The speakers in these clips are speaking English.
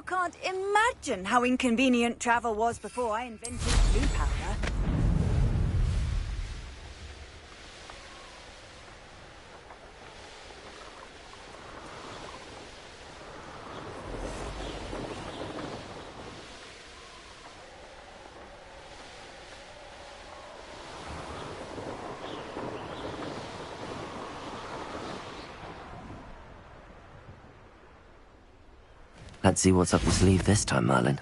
can't imagine how inconvenient travel was before I invented blue powder. Let's see what's up your sleeve this time, Merlin.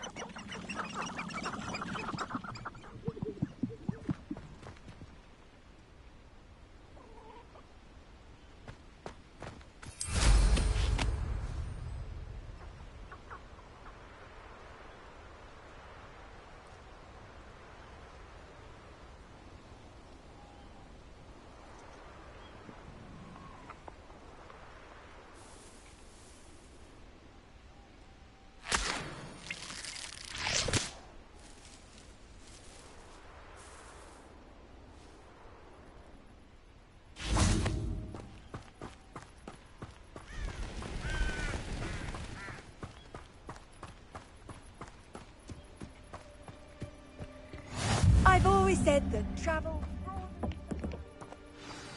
I've always said that travel...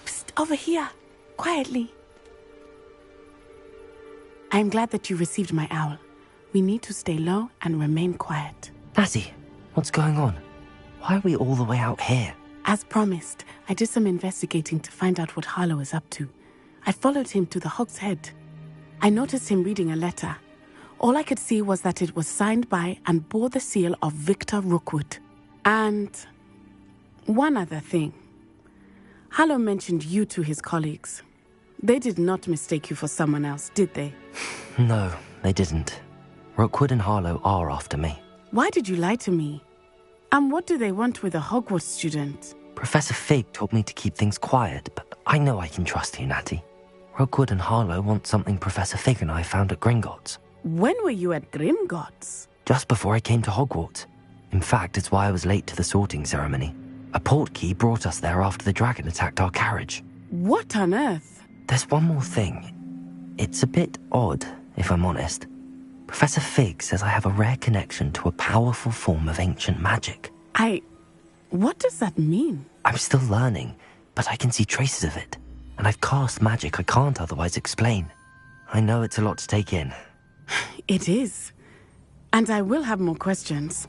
Psst, over here. Quietly. I'm glad that you received my owl. We need to stay low and remain quiet. Natty, what's going on? Why are we all the way out here? As promised, I did some investigating to find out what Harlow is up to. I followed him to the Hog's Head. I noticed him reading a letter. All I could see was that it was signed by and bore the seal of Victor Rookwood. And one other thing. Harlow mentioned you to his colleagues. They did not mistake you for someone else, did they? No, they didn't. Rookwood and Harlow are after me. Why did you lie to me? And what do they want with a Hogwarts student? Professor Fig told me to keep things quiet, but I know I can trust you, Natty. Rookwood and Harlow want something Professor Fig and I found at Gringotts. When were you at Gringotts? Just before I came to Hogwarts. In fact, it's why I was late to the sorting ceremony. A portkey brought us there after the dragon attacked our carriage. What on earth? There's one more thing. It's a bit odd, if I'm honest. Professor Fig says I have a rare connection to a powerful form of ancient magic. What does that mean? I'm still learning, but I can see traces of it. And I've cast magic I can't otherwise explain. I know it's a lot to take in. It is. And I will have more questions.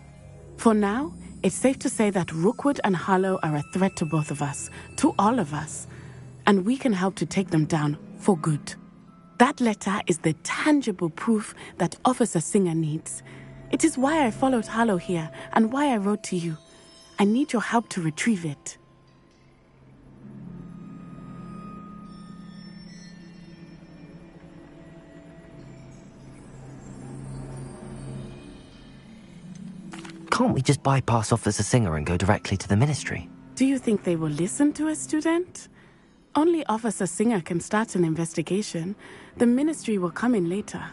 For now, it's safe to say that Rookwood and Harlow are a threat to both of us, to all of us. And we can help to take them down for good. That letter is the tangible proof that Officer Singer needs. It is why I followed Harlow here and why I wrote to you. I need your help to retrieve it. Can't we just bypass Officer Singer and go directly to the Ministry? Do you think they will listen to a student? Only Officer Singer can start an investigation. The Ministry will come in later.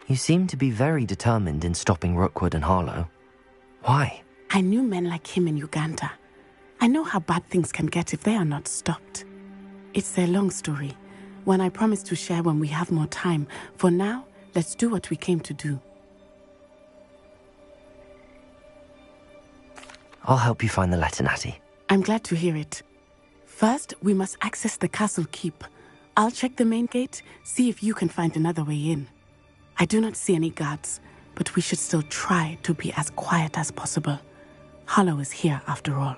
You seem to be very determined in stopping Rookwood and Harlow. Why? I knew men like him in Uganda. I know how bad things can get if they are not stopped. It's a long story, one I promise to share when we have more time. For now, let's do what we came to do. I'll help you find the letter, Natty. I'm glad to hear it. First, we must access the castle keep. I'll check the main gate, see if you can find another way in. I do not see any guards, but we should still try to be as quiet as possible. Harlow is here after all.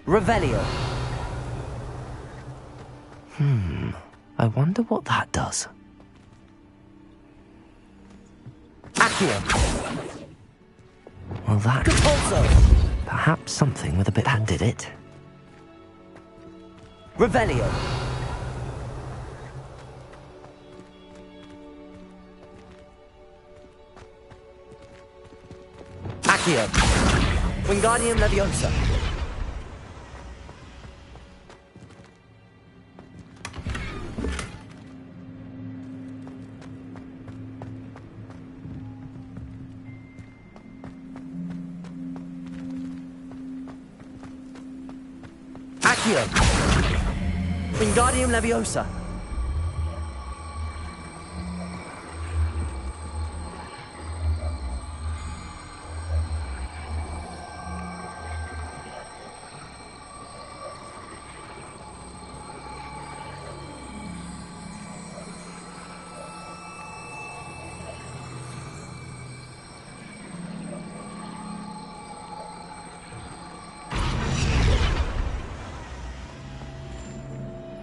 Revelio. I wonder what that does. Accio. Well, that... Perhaps something with a bit that did it. Revelio. Accio. Wingardium Leviosa. Accio. Wingardium Leviosa.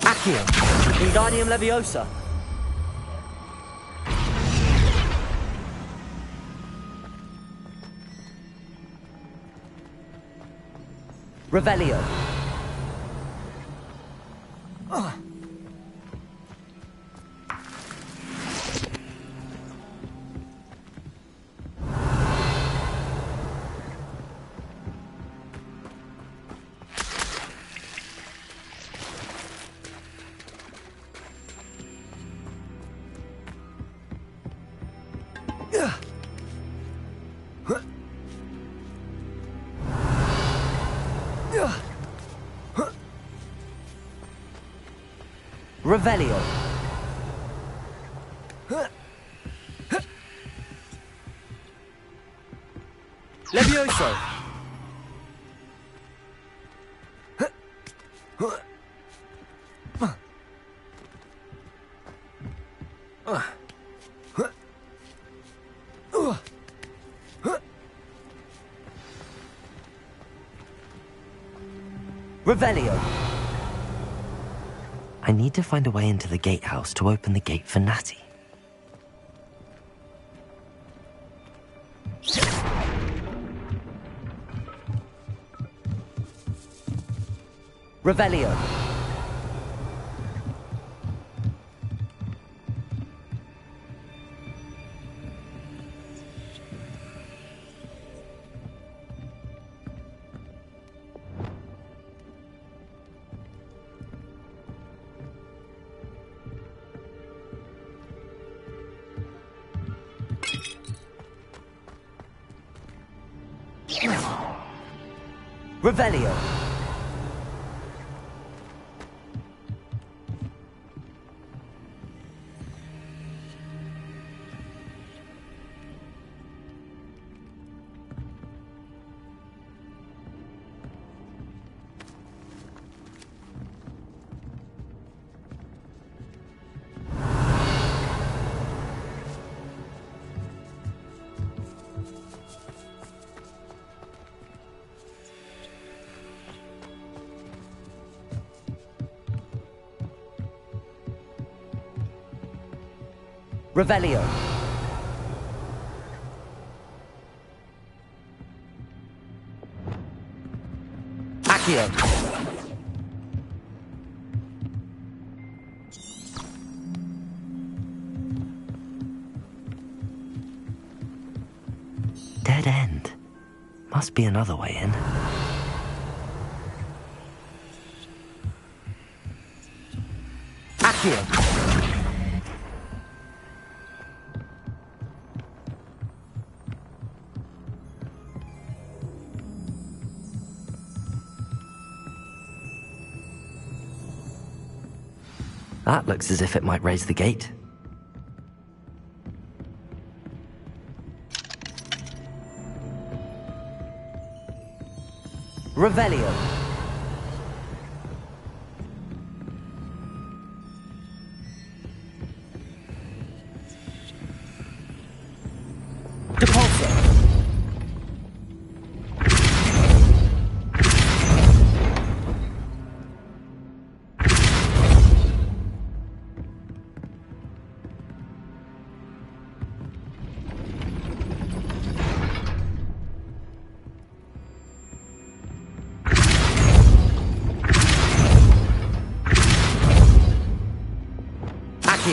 Accio. Wingardium Leviosa. Revelio. Revelio. Levioso. Revelio. I need to find a way into the gatehouse to open the gate for Natty. Revelio. Revelio. Revelio. Accio. Dead end. Must be another way in. Accio. That looks as if it might raise the gate. Revelio.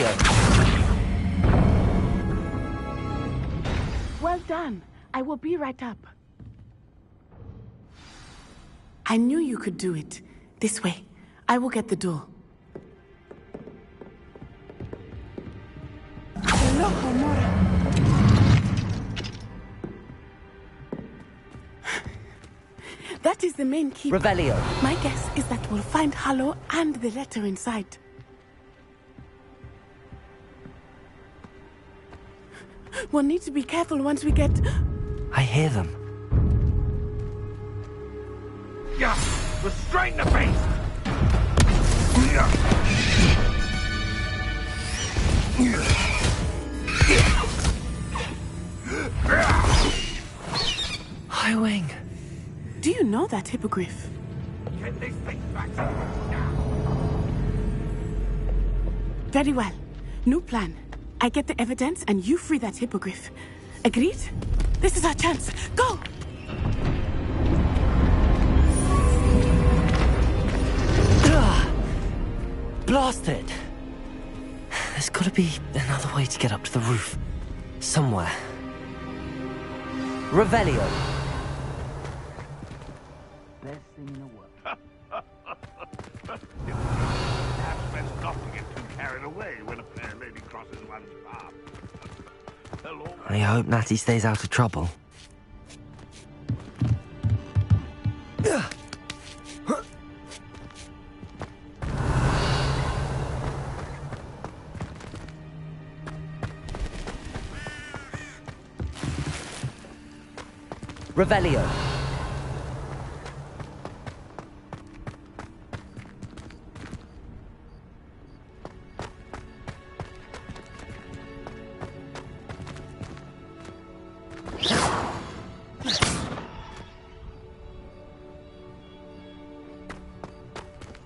Accio. Well done. I will be right up. I knew you could do it. This way. I will get the door. Hello, Homura. That is the main key. Revelio. My guess is that we'll find Hollow and the letter inside. We'll need to be careful once we get... I hear them. Yeah, restrain the beast! High Wing. Do you know that hippogriff? Get this thing back to now! Very well. New plan. I get the evidence and you free that hippogriff. Agreed? This is our chance. Go! Blast it! There's gotta be another way to get up to the roof. Somewhere. Revelio. Best thing in the world. Perhaps best not to get too carried away when a fair lady crosses one's path. Hello. I hope Natty stays out of trouble. Revelio.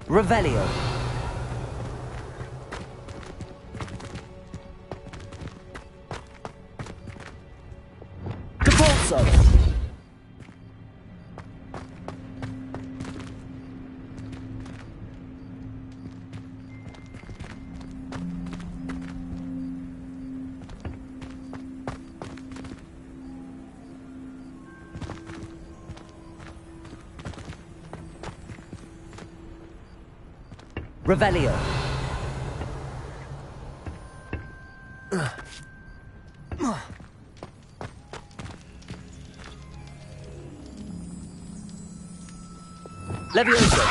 Revelio. Capolso. Revelio. Levioso.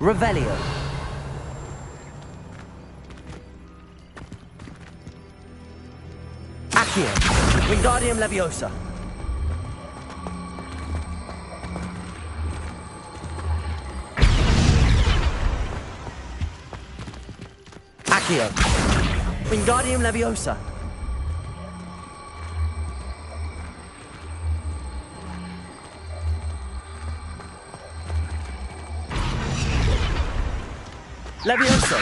Revelio. Accio. Wingardium Leviosa. Accio. Wingardium Leviosa. Levioso.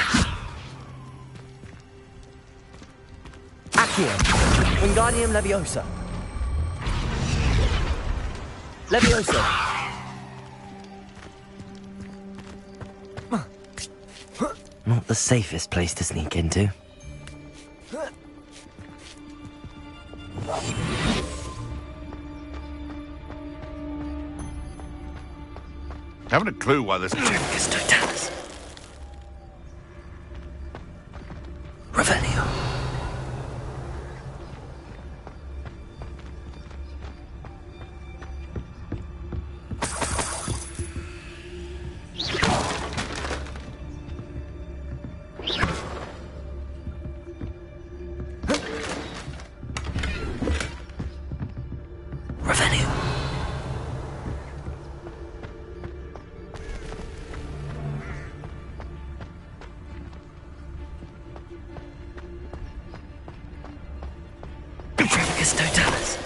Accio. Wingardium Leviosa. Levioso. Not the safest place to sneak into. Haven't a clue why this It's Totalis. Revelio. Magus Totalis.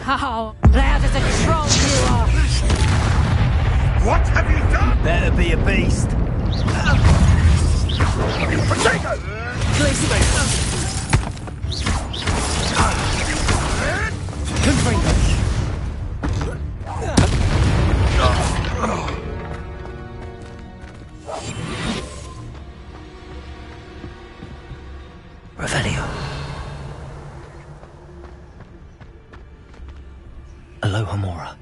How loud as a troll you are! What have you done? Better be a beast. Potato! Confringo. Revelio. Aloha Mora.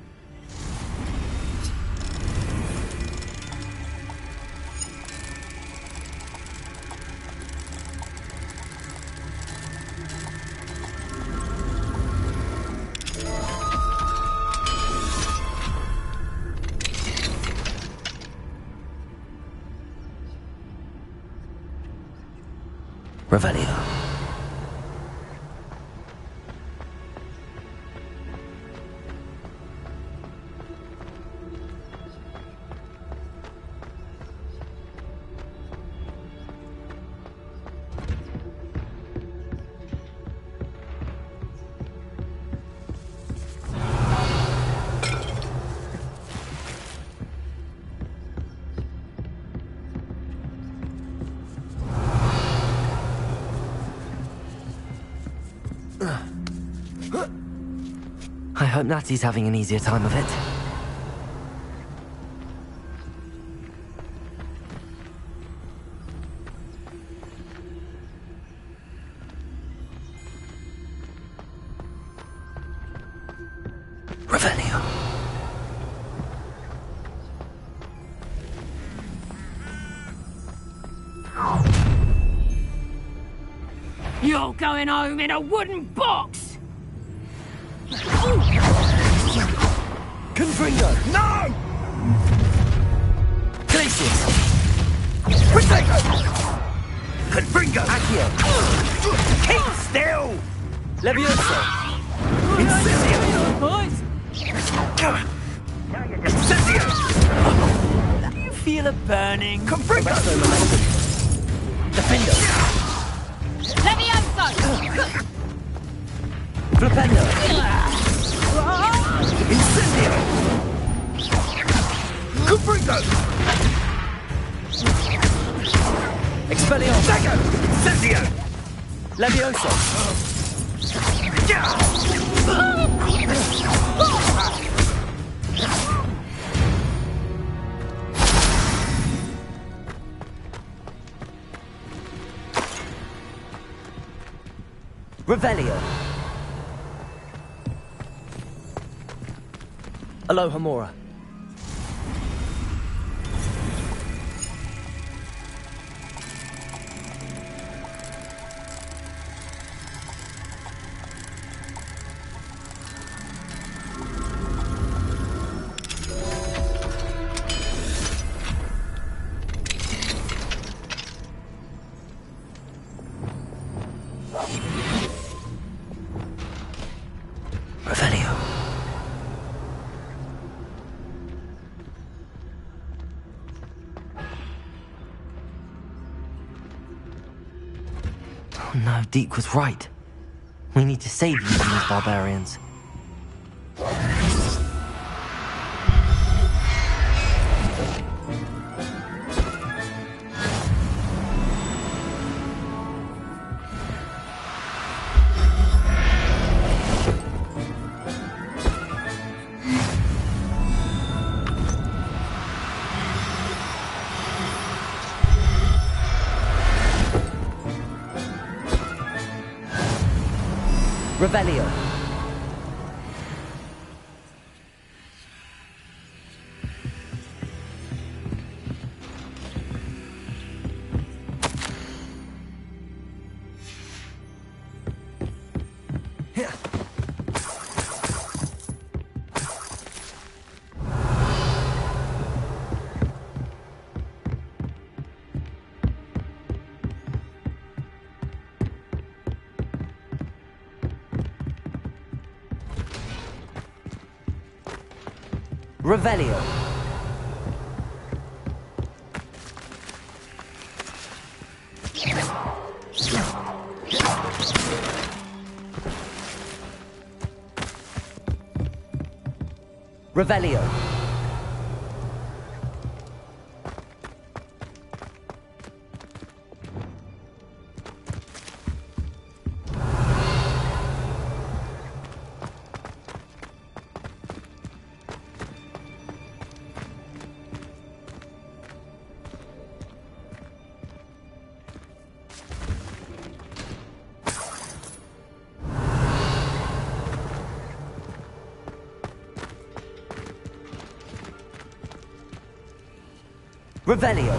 Revelio. I hope Natty's having an easier time of it. Revelio. You're going home in a wooden box! Confringo! No! Glacius! Potato! Confringo! Accio! Keep still! Levioso! Incendio! Boys! Incendio! Do you feel a burning? Confringo! Defendo! Levioso! Flipendo! Incendio! Confringo! Expelliarmus! Dagger! Incendio! Levioso! Revelio! Aloha Mora. Revelio. Oh no, Deke was right. We need to save you from these barbarians. Revelio. Revelio. Revelio. Revelio.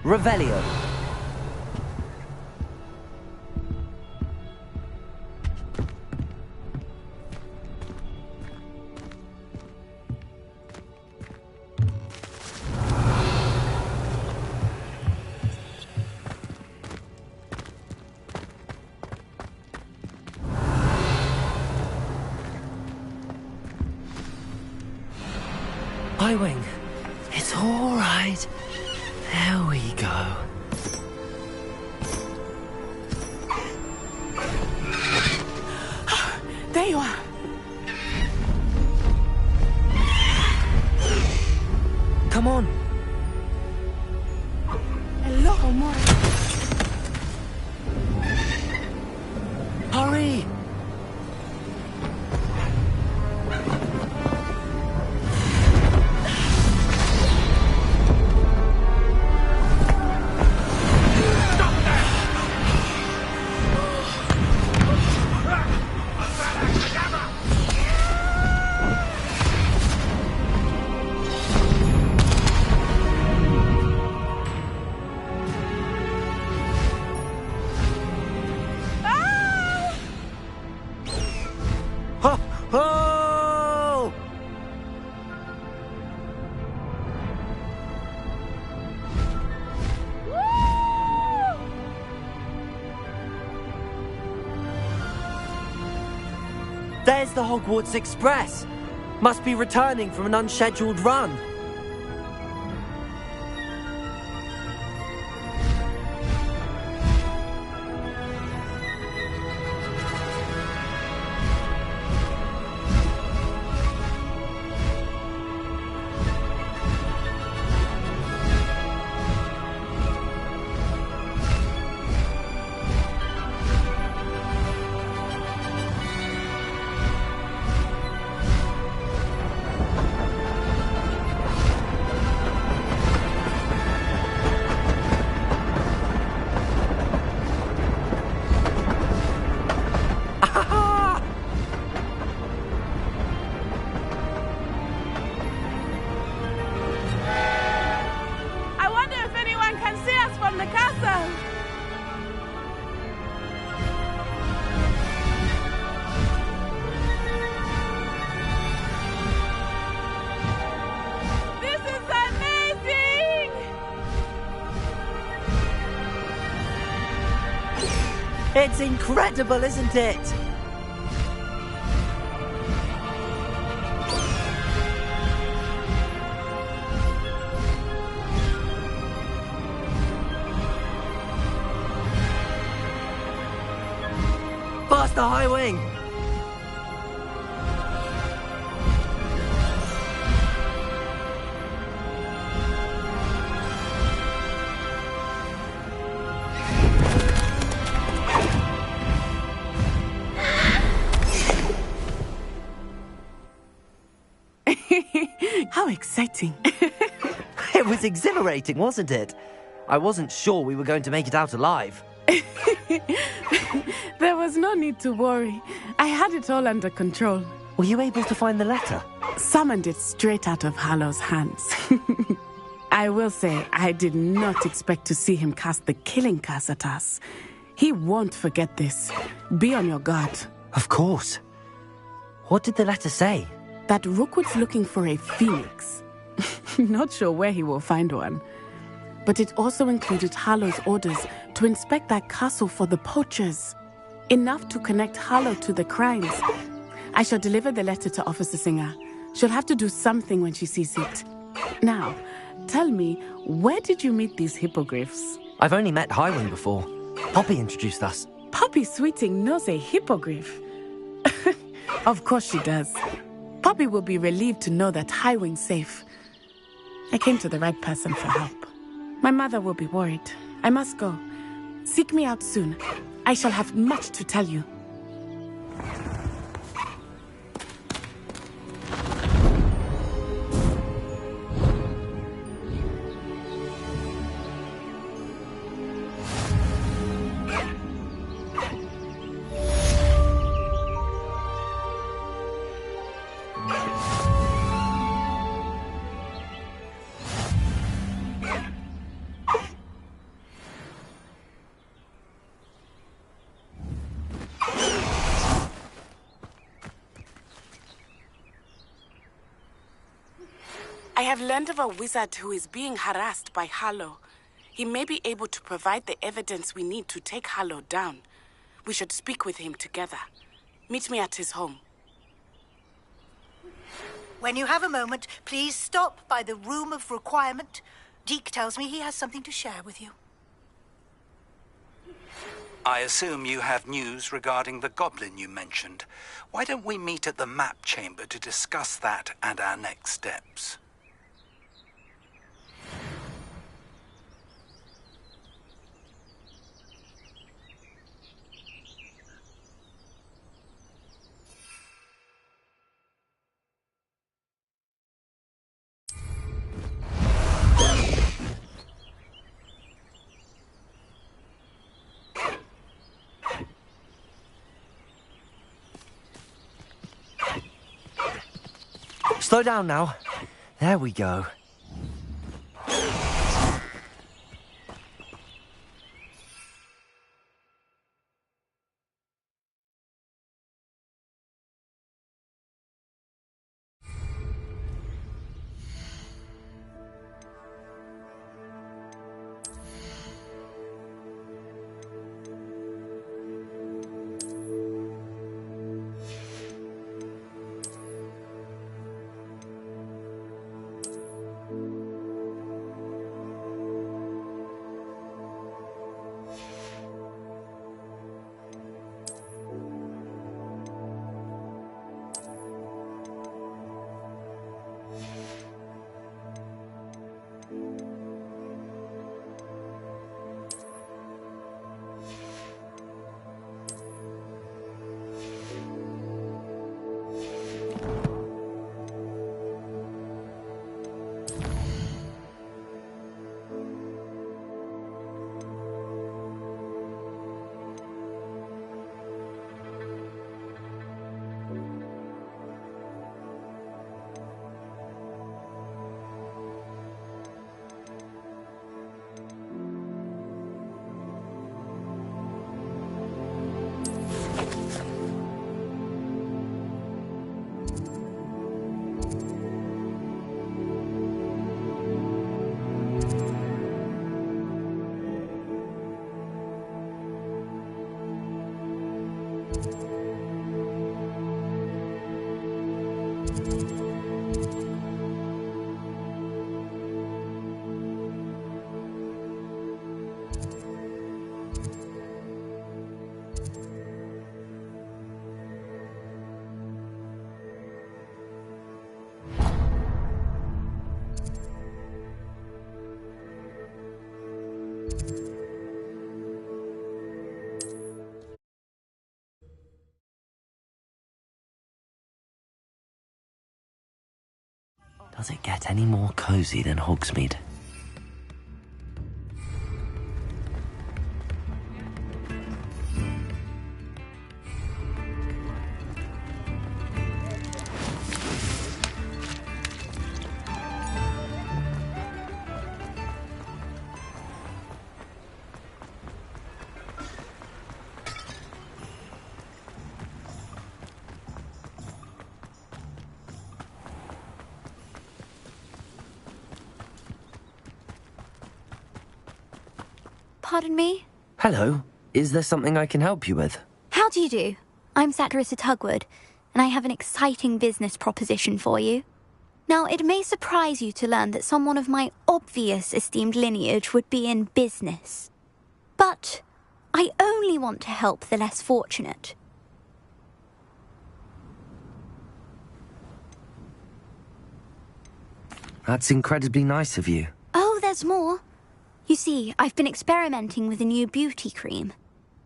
Revelio. Highwing. It's all right. There we go. There you are. Come on. Hello, amore. Hurry. Ho! Ho! There's the Hogwarts Express. Must be returning from an unscheduled run. I wonder if anyone can see us from the castle. This is amazing! It's incredible, isn't it? Faster, Highwing! How exciting. It was exhilarating, wasn't it? I wasn't sure we were going to make it out alive. There was no need to worry. I had it all under control. Were you able to find the letter? Summoned it straight out of Hallow's hands. I will say, I did not expect to see him cast the killing curse at us. He won't forget this. Be on your guard. Of course. What did the letter say? That Rookwood's looking for a phoenix. Not sure where he will find one. but it also included Harlow's orders to inspect that castle for the poachers. Enough to connect Harlow to the crimes. I shall deliver the letter to Officer Singer. She'll have to do something when she sees it. Now, tell me, where did you meet these hippogriffs? I've only met Highwing before. Poppy introduced us. Poppy Sweeting knows a hippogriff. Of course she does. Poppy will be relieved to know that Highwing's safe. I came to the right person for help. My mother will be worried. I must go. Seek me out soon. I shall have much to tell you. I have learned of a wizard who is being harassed by Harlow. He may be able to provide the evidence we need to take Harlow down. We should speak with him together. Meet me at his home. When you have a moment, please stop by the Room of Requirement. Deke tells me he has something to share with you. I assume you have news regarding the goblin you mentioned. Why don't we meet at the map chamber to discuss that and our next steps? Slow down now. There we go. Does it get any more cozy than Hogsmeade? Pardon me? Hello. Is there something I can help you with? How do you do? I'm Satirissa Tugwood, and I have an exciting business proposition for you. Now, it may surprise you to learn that someone of my obvious esteemed lineage would be in business. But I only want to help the less fortunate. That's incredibly nice of you. Oh, there's more. You see, I've been experimenting with a new beauty cream.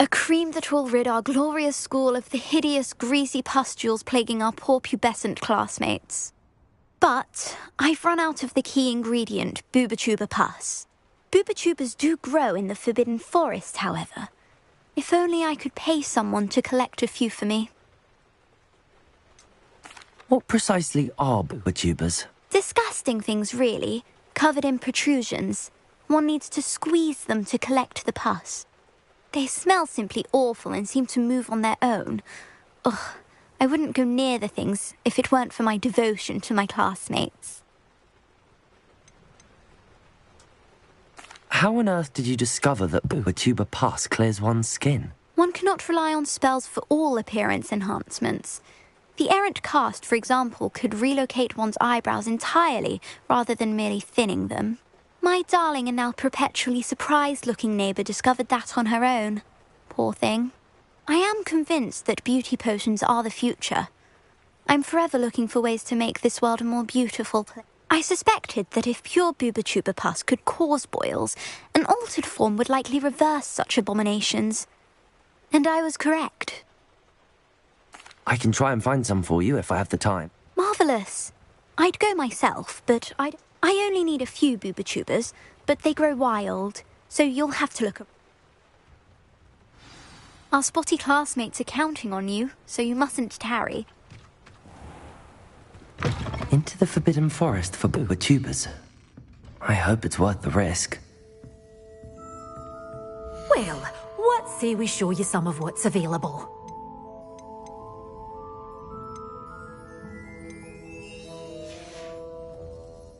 A cream that will rid our glorious school of the hideous, greasy pustules plaguing our poor pubescent classmates. But I've run out of the key ingredient, Booba-Tuba pus. Booba-Tubas do grow in the Forbidden Forest, however. If only I could pay someone to collect a few for me. What precisely are Booba-Tubas? Disgusting things, really, covered in protrusions. One needs to squeeze them to collect the pus. They smell simply awful and seem to move on their own. Ugh, I wouldn't go near the things if it weren't for my devotion to my classmates. How on earth did you discover that Booba-Tuba pus clears one's skin? One cannot rely on spells for all appearance enhancements. The errant cast, for example, could relocate one's eyebrows entirely rather than merely thinning them. My darling and now perpetually surprised-looking neighbour discovered that on her own. Poor thing. I am convinced that beauty potions are the future. I'm forever looking for ways to make this world a more beautiful place. I suspected that if pure Booba-Tuba pus could cause boils, an altered form would likely reverse such abominations. And I was correct. I can try and find some for you if I have the time. Marvellous. I'd go myself, but I only need a few Booba-Tubas, but they grow wild, so you'll have to look up. Our spotty classmates are counting on you, so you mustn't tarry. Into the Forbidden Forest for Booba-Tubas. I hope it's worth the risk. Well, what say we show you some of what's available?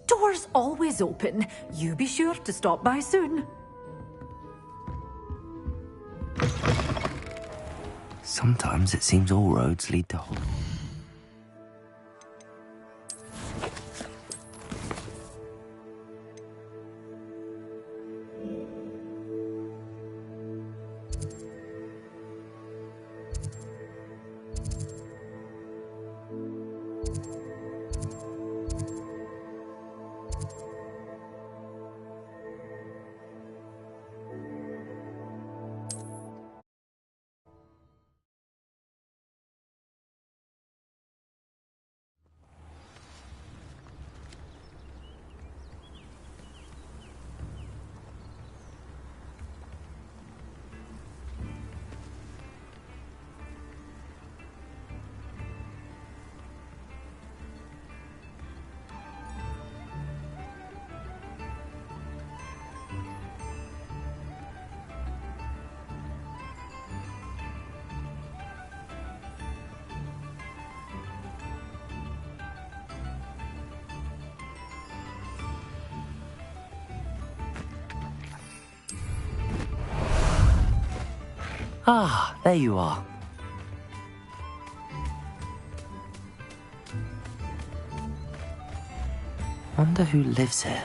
Doors always open. You be sure to stop by soon. Sometimes it seems all roads lead to Hogwarts. Ah, there you are. Wonder who lives here.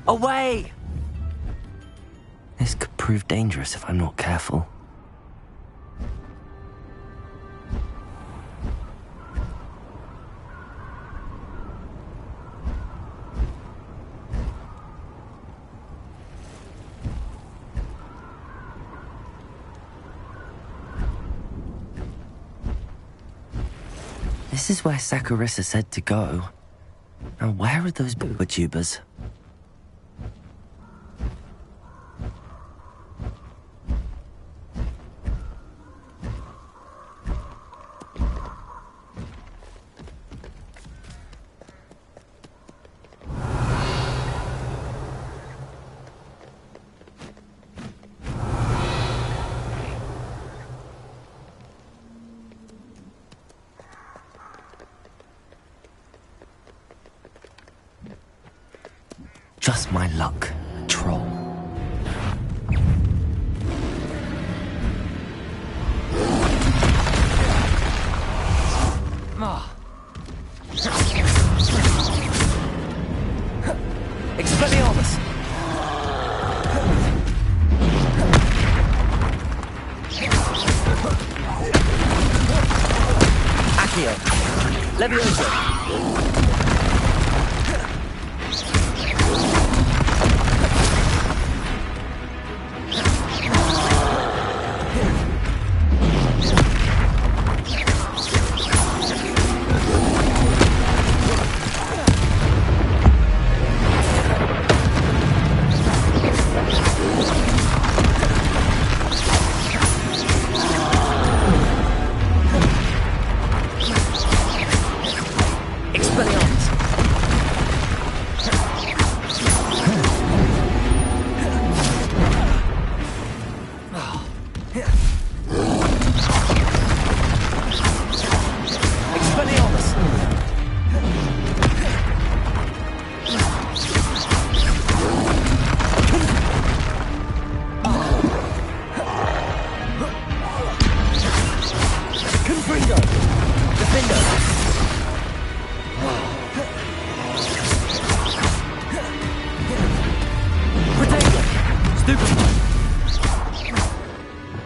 Away! This could prove dangerous if I'm not careful. This is where Satirissa said to go. Now where are those Booba-Tubas? Just my luck, troll. Expelliarmus! Accio! Levioso!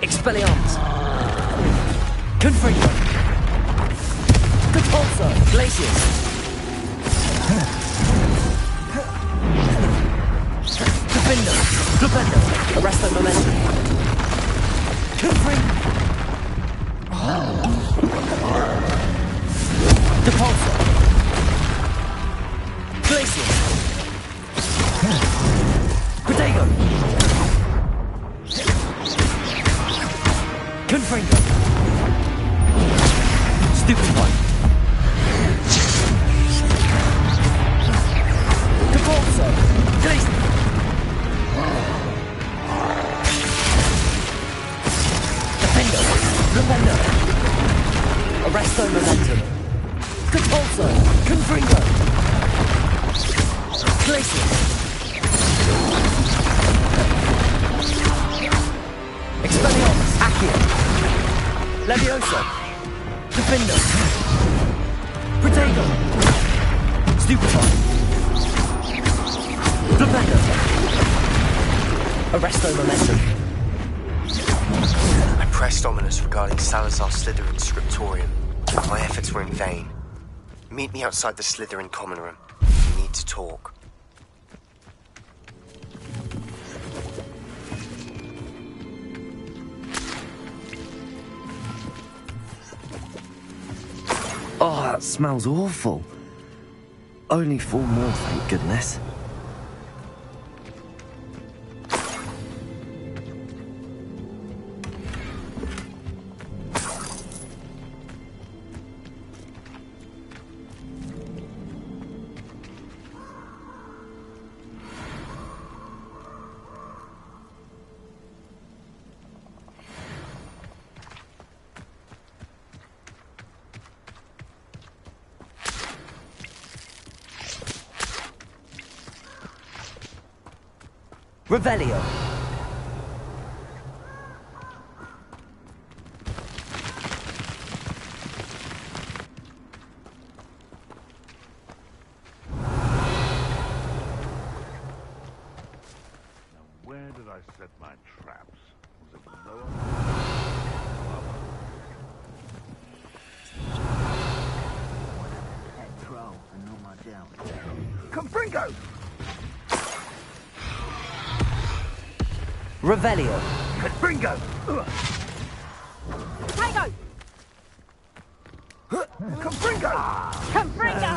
Expelliarmus! Confringo! Repulsor! Glacius! Defendo! Flipendo! Arresto Momentum! Confringo! Repulsor! Glacius! Protego! Confringo! Stupefy! Repulsor! Glacius! Defendo! Flipendo! Arresto Momentum! Repulsor! Confringo! Glacius! Expelliarmus! Accio! Levioso! Defendo! Protego! Stupefy! Flipendo! Arresto Momentum! I pressed Ominous regarding Salazar Slytherin's scriptorium. My efforts were in vain. Meet me outside the Slytherin common room. We need to talk. Oh, that smells awful. Only 4 more, thank goodness. Revelio. Where did I set my traps? Was it lower? Head troll and not my down. Confringo! Revelio. Confringo! Protego! Confringo! Confringo!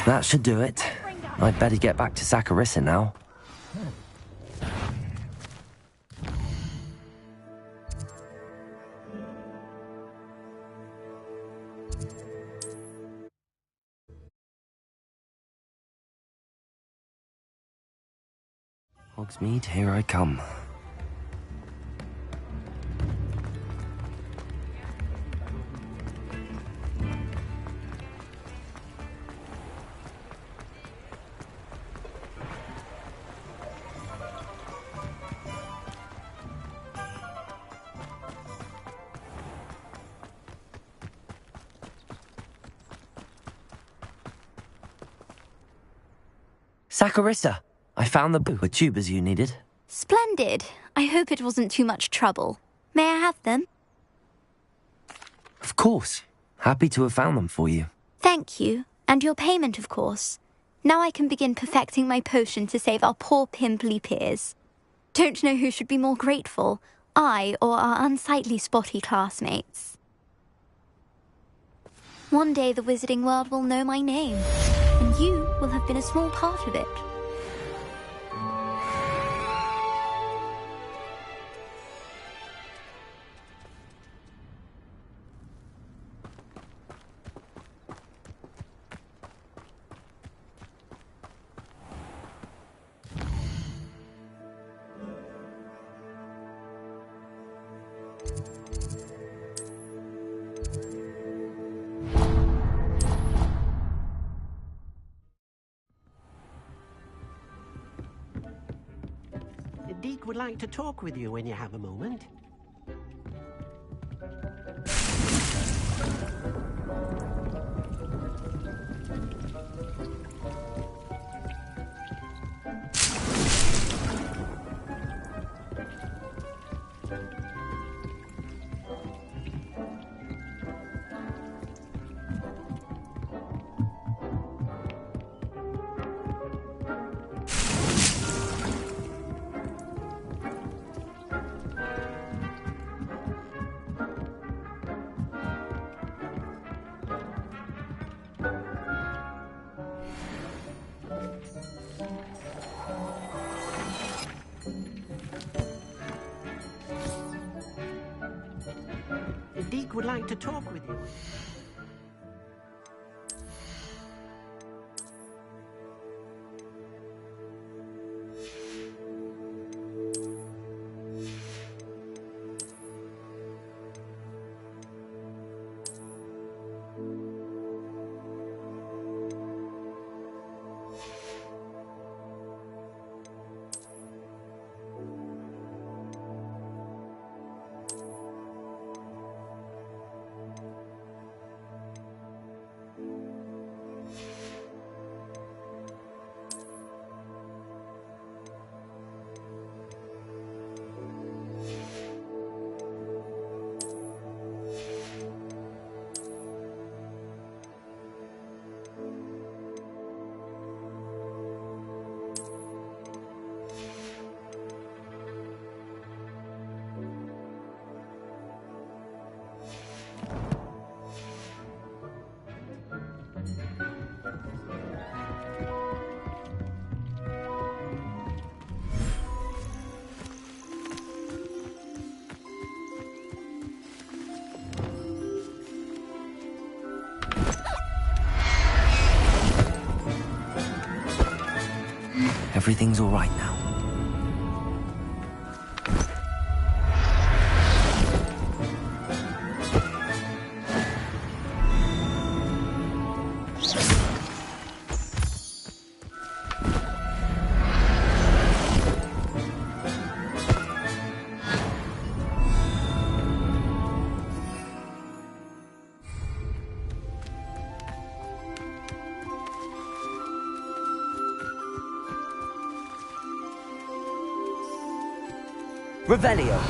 That should do it. I'd better get back to Zacharissa now. Hogsmeade, here I come. Saccharissa, I found the tubers you needed. Splendid. I hope it wasn't too much trouble. May I have them? Of course. Happy to have found them for you. Thank you. And your payment, of course. Now I can begin perfecting my potion to save our poor pimply peers. Don't know who should be more grateful, I or our unsightly spotty classmates. One day the wizarding world will know my name, and you will have been a small part of it. Deke would like to talk with you when you have a moment. Deke would like to talk with you. Everything's all right now. Revelio.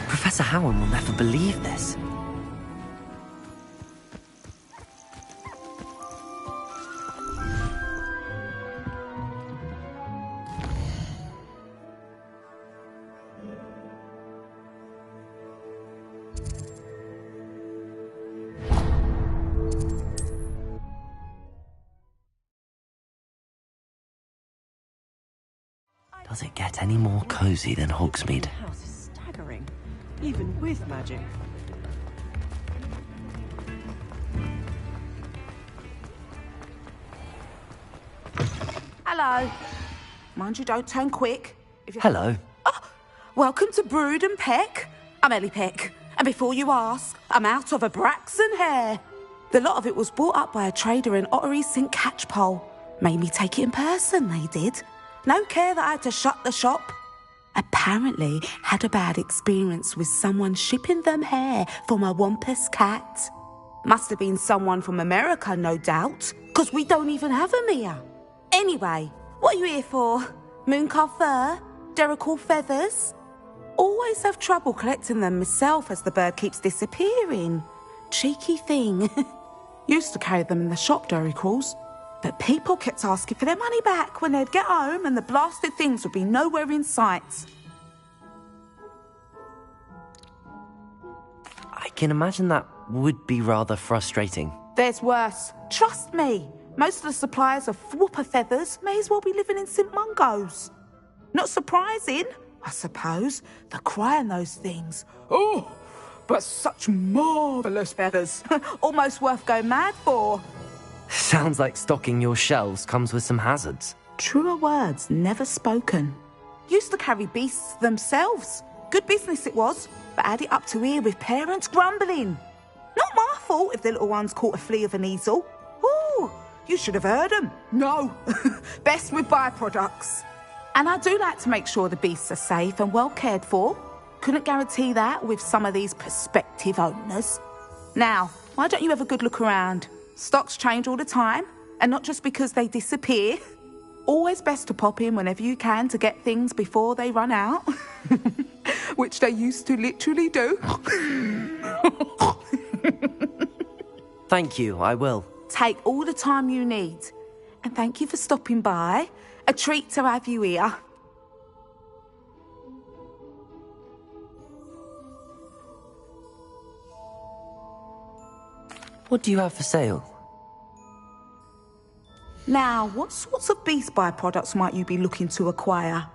Professor Howard will never believe this. Does it get any more cozy than Hogsmeade? The house is staggering, even with magic. Hello. Mind you, don't turn quick. Hello. Oh, welcome to Brood and Peck. I'm Ellie Peck. And before you ask, I'm out of a Braxton hair. The lot of it was bought up by a trader in Ottery St. Catchpole. Made me take it in person, they did. No care that I had to shut the shop. Apparently had a bad experience with someone shipping them hair for my Wampus cat. Must have been someone from America, no doubt, because we don't even have them here. Anyway, what are you here for? Mooncarved fur? Derrickal feathers? Always have trouble collecting them myself as the bird keeps disappearing. Cheeky thing. Used to carry them in the shop, Derricals. But people kept asking for their money back when they'd get home and the blasted things would be nowhere in sight. I can imagine that would be rather frustrating. There's worse. Trust me. Most of the suppliers of whooper feathers may as well be living in St. Mungo's. Not surprising, I suppose, the cry on those things. Oh, but such marvellous feathers. Almost worth going mad for. Sounds like stocking your shelves comes with some hazards. Truer words never spoken. Used to carry beasts themselves. Good business it was, but add it up to here with parents grumbling. Not my fault if the little ones caught a flea of an easel. Ooh, you should have heard them. No, best with byproducts. And I do like to make sure the beasts are safe and well cared for. Couldn't guarantee that with some of these prospective owners. Now, why don't you have a good look around? Stocks change all the time, and not just because they disappear. Always best to pop in whenever you can to get things before they run out. Which they used to literally do. Thank you, I will. Take all the time you need. And thank you for stopping by. A treat to have you here. What do you have for sale? Now, what sorts of beast byproducts might you be looking to acquire?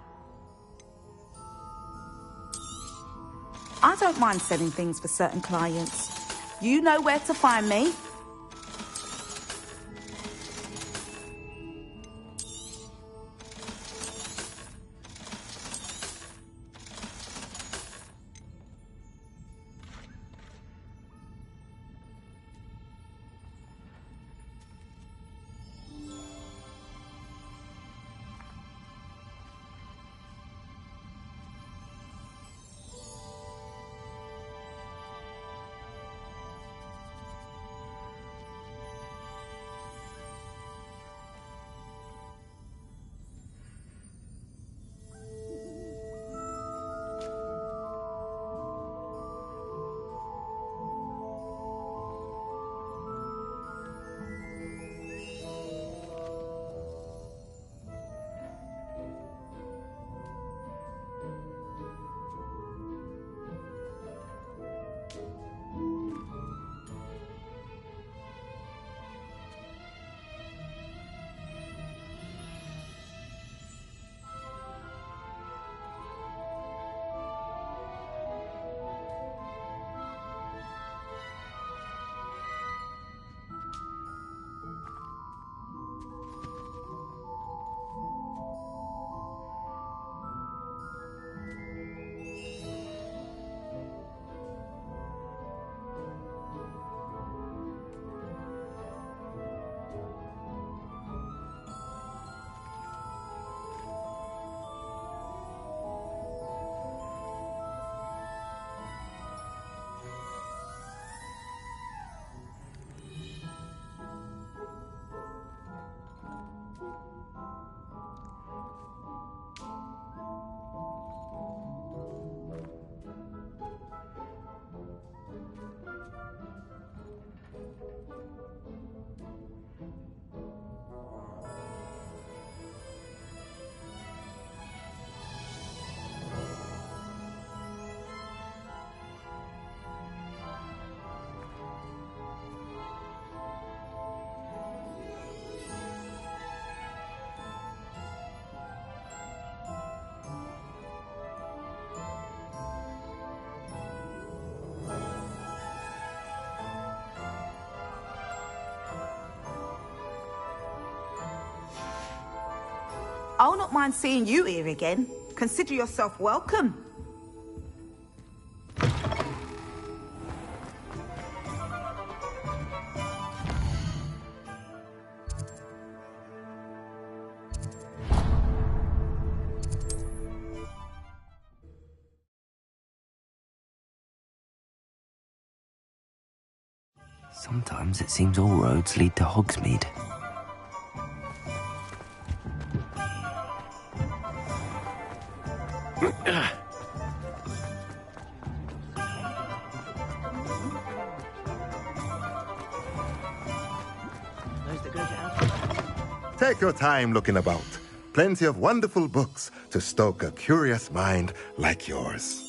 I don't mind selling things for certain clients. You know where to find me. I'll not mind seeing you here again. Consider yourself welcome. Sometimes it seems all roads lead to Hogsmeade. Take your time looking about. Plenty of wonderful books to stoke a curious mind like yours.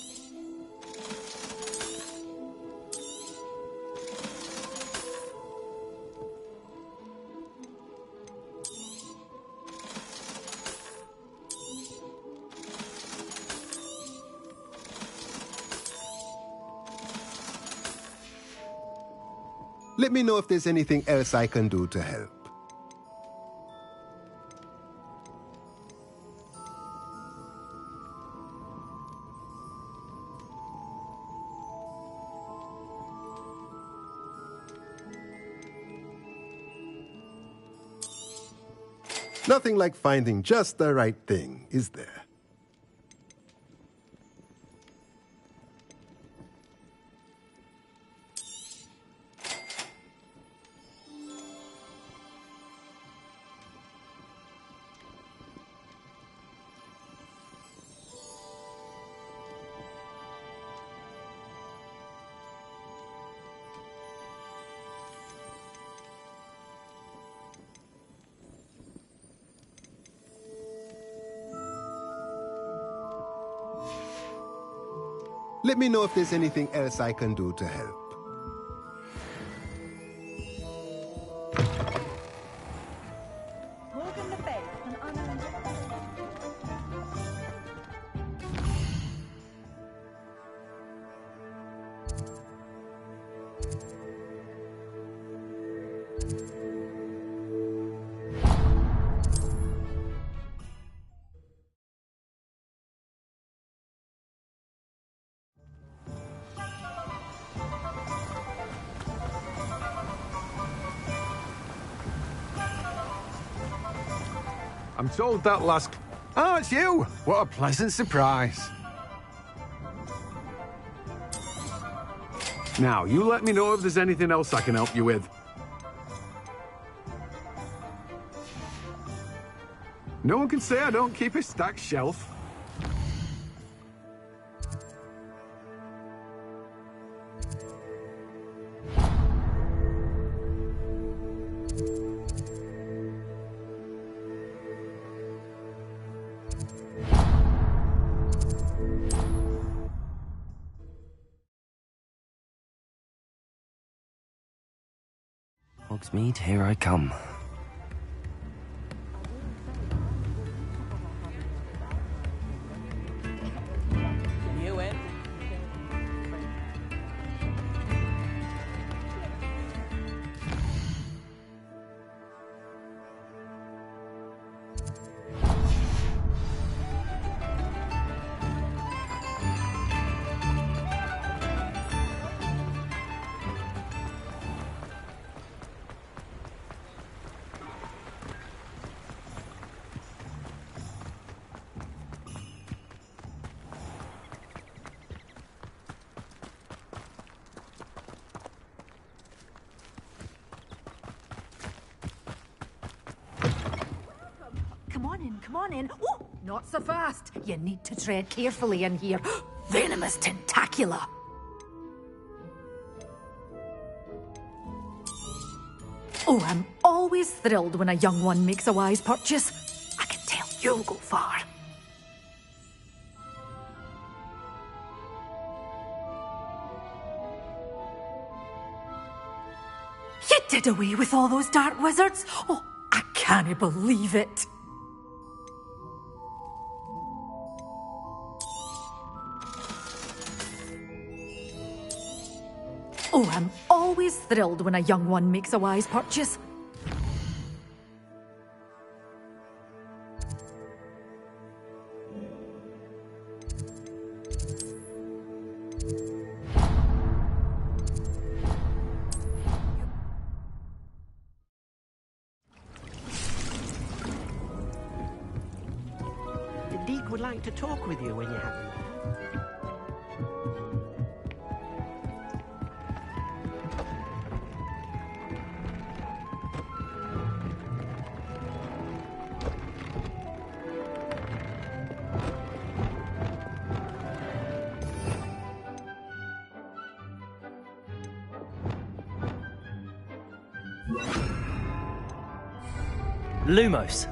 Let me know if there's anything else I can do to help. Nothing like finding just the right thing, is there? Let me know if there's anything else I can do to help. I'm told that last... Oh, it's you! What a pleasant surprise. Now, you let me know if there's anything else I can help you with. No one can say I don't keep a stacked shelf. Hogsmeade, here I come. You in? Come on in. Oh, not so fast. You need to tread carefully in here. Venomous tentacula. Oh, I'm always thrilled when a young one makes a wise purchase. I can tell you'll go far. You did away with all those dark wizards? Oh, I can't believe it. Oh, I'm always thrilled when a young one makes a wise purchase. Deke would like to talk with you when you have a moment. Lumos.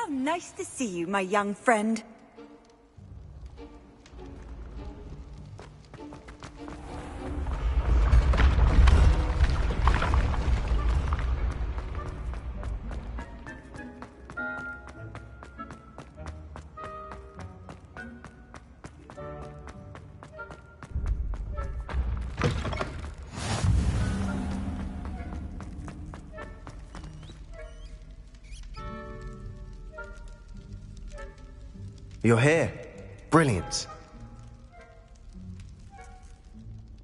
How nice to see you, my young friend. You're here. Brilliant.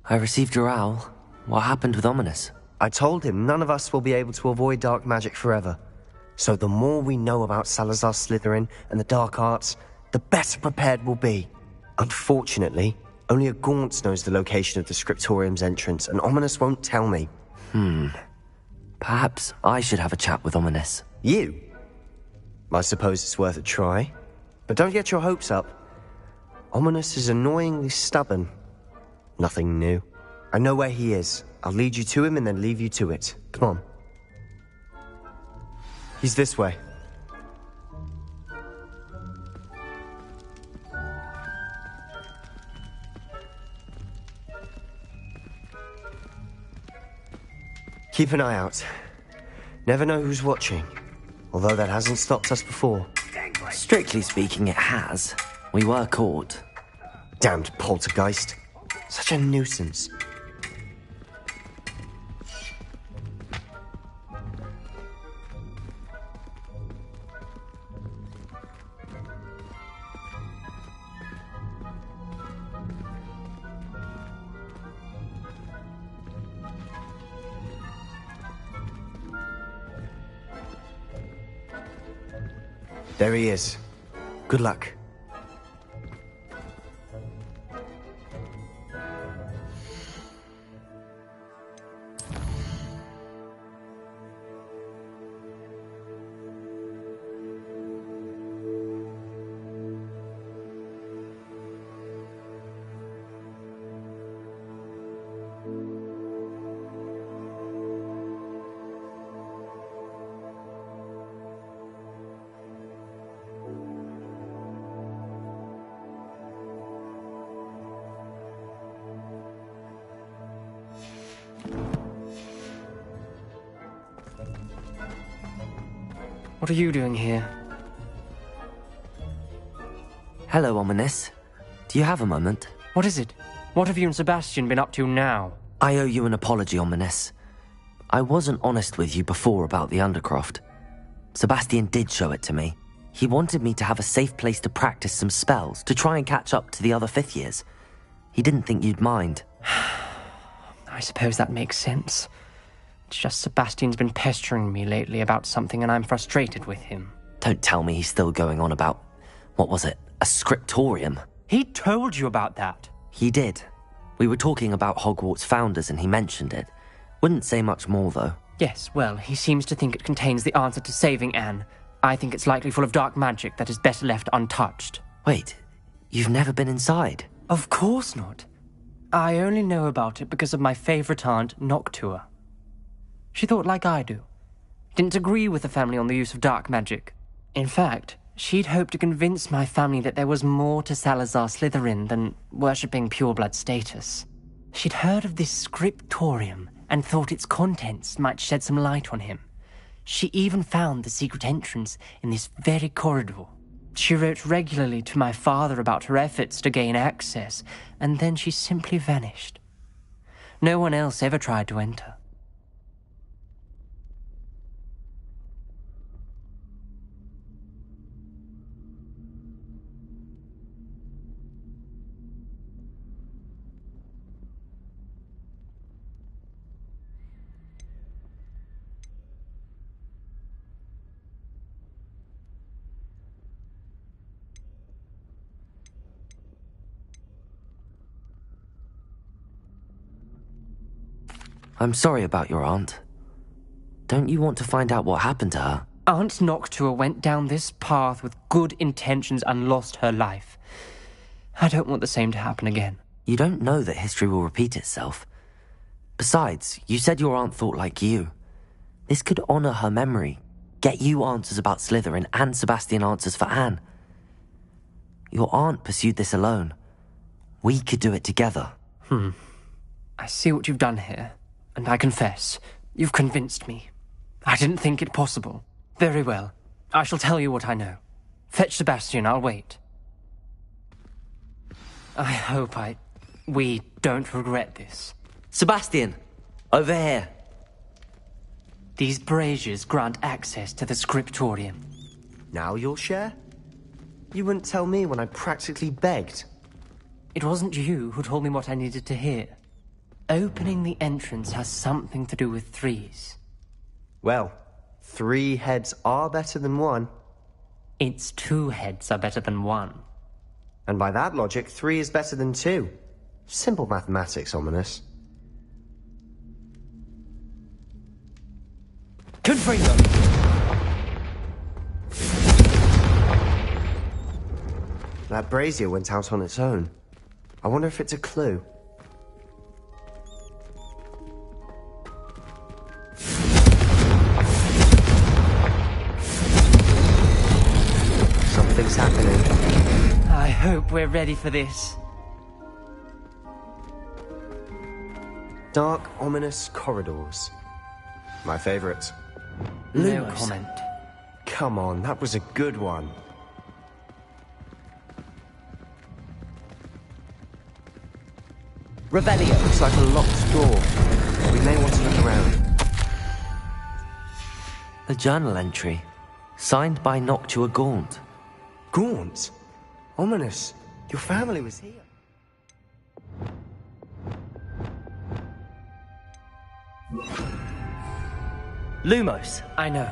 I received your owl. What happened with Ominous? I told him none of us will be able to avoid dark magic forever. So the more we know about Salazar Slytherin and the dark arts, the better prepared we'll be. Unfortunately, only a Gaunt knows the location of the Scriptorium's entrance, and Ominous won't tell me. Perhaps I should have a chat with Ominous. You? I suppose it's worth a try. But don't get your hopes up. Ominous is annoyingly stubborn. Nothing new. I know where he is. I'll lead you to him and then leave you to it. Come on. He's this way. Keep an eye out. Never know who's watching. Although that hasn't stopped us before. Strictly speaking, it has. We were caught. Damned poltergeist. Such a nuisance. There he is. Good luck. What are you doing here? Hello, Ominous. Do you have a moment? What is it? What have you and Sebastian been up to now? I owe you an apology, Ominous. I wasn't honest with you before about the Undercroft. Sebastian did show it to me. He wanted me to have a safe place to practice some spells, to try and catch up to the other fifth years. He didn't think you'd mind. I suppose that makes sense. It's just Sebastian's been pestering me lately about something and I'm frustrated with him. Don't tell me he's still going on about, what was it, a scriptorium? He told you about that. He did. We were talking about Hogwarts founders and he mentioned it. Wouldn't say much more, though. Yes, well, he seems to think it contains the answer to saving Anne. I think it's likely full of dark magic that is better left untouched. Wait, you've never been inside? Of course not. I only know about it because of my favourite aunt, Noctua. She thought like I do. Didn't agree with the family on the use of dark magic. In fact, she'd hoped to convince my family that there was more to Salazar Slytherin than worshipping pureblood status. She'd heard of this scriptorium and thought its contents might shed some light on him. She even found the secret entrance in this very corridor. She wrote regularly to my father about her efforts to gain access, and then she simply vanished. No one else ever tried to enter. I'm sorry about your aunt. Don't you want to find out what happened to her? Aunt Noctua went down this path with good intentions and lost her life. I don't want the same to happen again. You don't know that history will repeat itself. Besides, you said your aunt thought like you. This could honor her memory, get you answers about Slytherin and Sebastian answers for Anne. Your aunt pursued this alone. We could do it together. I see what you've done here. And I confess, you've convinced me. I didn't think it possible. Very well. I shall tell you what I know. Fetch Sebastian, I'll wait. I hope we don't regret this. Sebastian! Over here! These braziers grant access to the scriptorium. Now you'll share? You wouldn't tell me when I practically begged. It wasn't you who told me what I needed to hear. Opening the entrance has something to do with threes. Well, 3 heads are better than 1. It's 2 heads are better than 1. And by that logic, 3 is better than 2. Simple mathematics, Ominous. Confringo! That brazier went out on its own. I wonder if it's a clue. hope we're ready for this. Dark, ominous corridors. My favorite. No comment. Come on, that was a good one. Revelio. Looks like a locked door. We may want to look around. A journal entry. Signed by Noctua Gaunt. Gaunt? Ominous. Your family was here. Lumos. I know.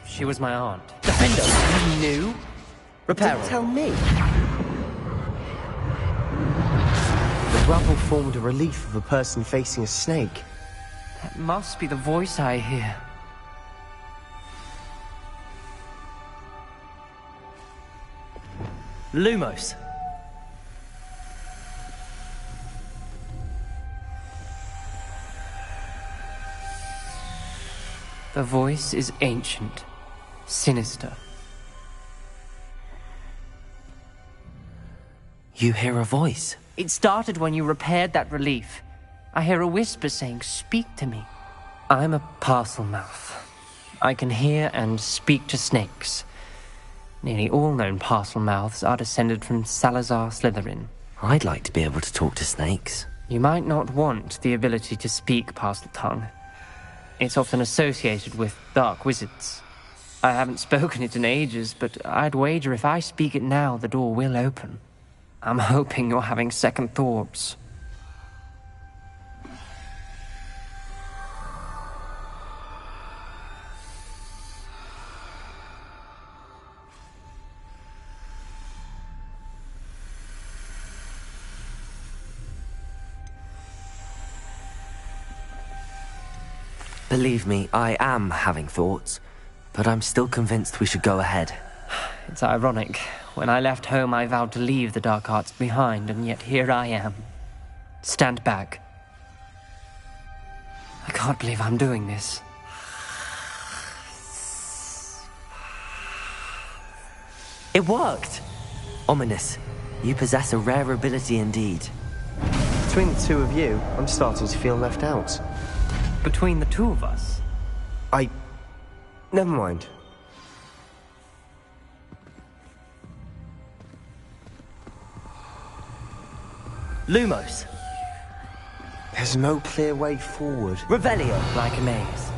She was my aunt. Defendo. You knew? Reparo. Don't tell me. The rubble formed a relief of a person facing a snake. That must be the voice I hear. Lumos. The voice is ancient, sinister. You hear a voice? It started when you repaired that relief. I hear a whisper saying, "Speak to me." I'm a parcel mouth. I can hear and speak to snakes. Nearly all known parcel mouths are descended from Salazar Slytherin. I'd like to be able to talk to snakes. You might not want the ability to speak parcel tongue. It's often associated with dark wizards. I haven't spoken it in ages, but I'd wager if I speak it now, the door will open. I'm hoping you're having second thoughts. Believe me, I am having thoughts, but I'm still convinced we should go ahead. It's ironic. When I left home, I vowed to leave the dark arts behind, and yet here I am. Stand back. I can't believe I'm doing this. It worked! Ominous, you possess a rare ability indeed. Between the two of you, I'm starting to feel left out. Between the two of us? Never mind. Lumos. There's no clear way forward. Revelio. Like a maze.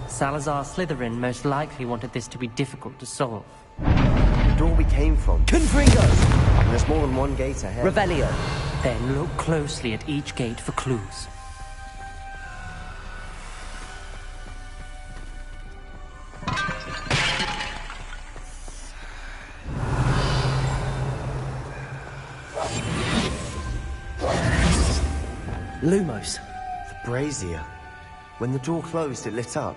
Salazar Slytherin most likely wanted this to be difficult to solve. The door we came from. Confringo! There's more than one gate ahead. Revelio. Then look closely at each gate for clues. Lumos. The brazier. When the door closed, it lit up.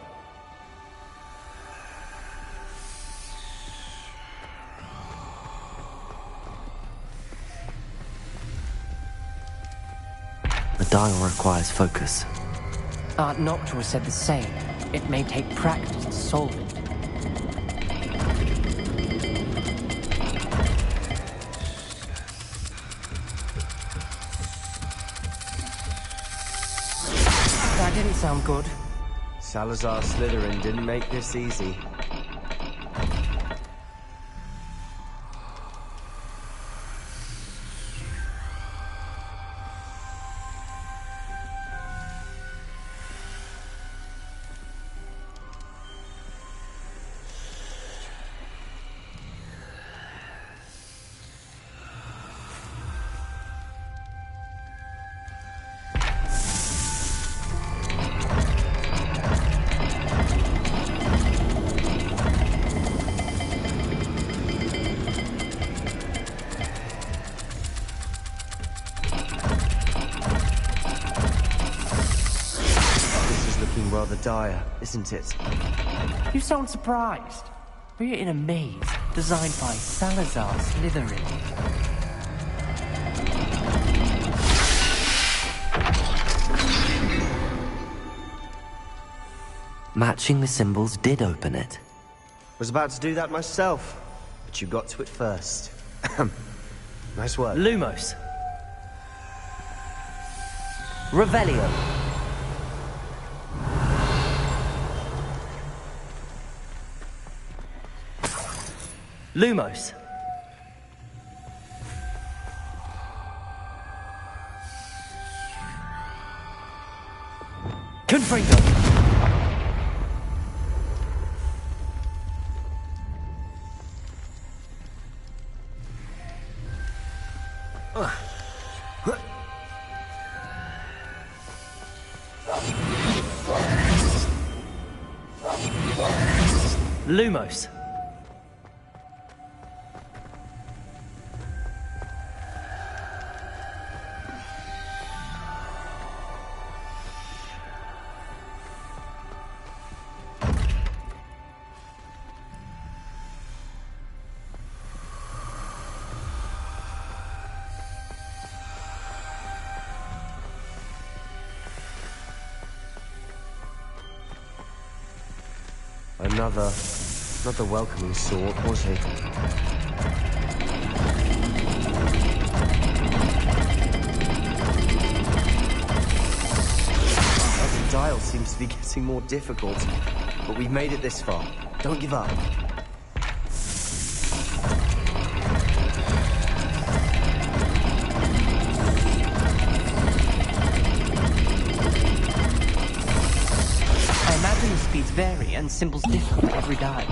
The dial requires focus. Aunt Noctua said the same. It may take practice to solve it. That didn't sound good. Salazar Slytherin didn't make this easy. Rather dire, isn't it? You sound surprised. We're in a maze designed by Salazar Slytherin. Matching the symbols did open it. Was about to do that myself, but you got to it first. Nice work. Lumos. Revelio. Lumos. Confringo. Lumos. Not the welcoming sort, was he? Every dial seems to be getting more difficult, but we've made it this far. Don't give up. The speeds vary and symbols differ for every dial.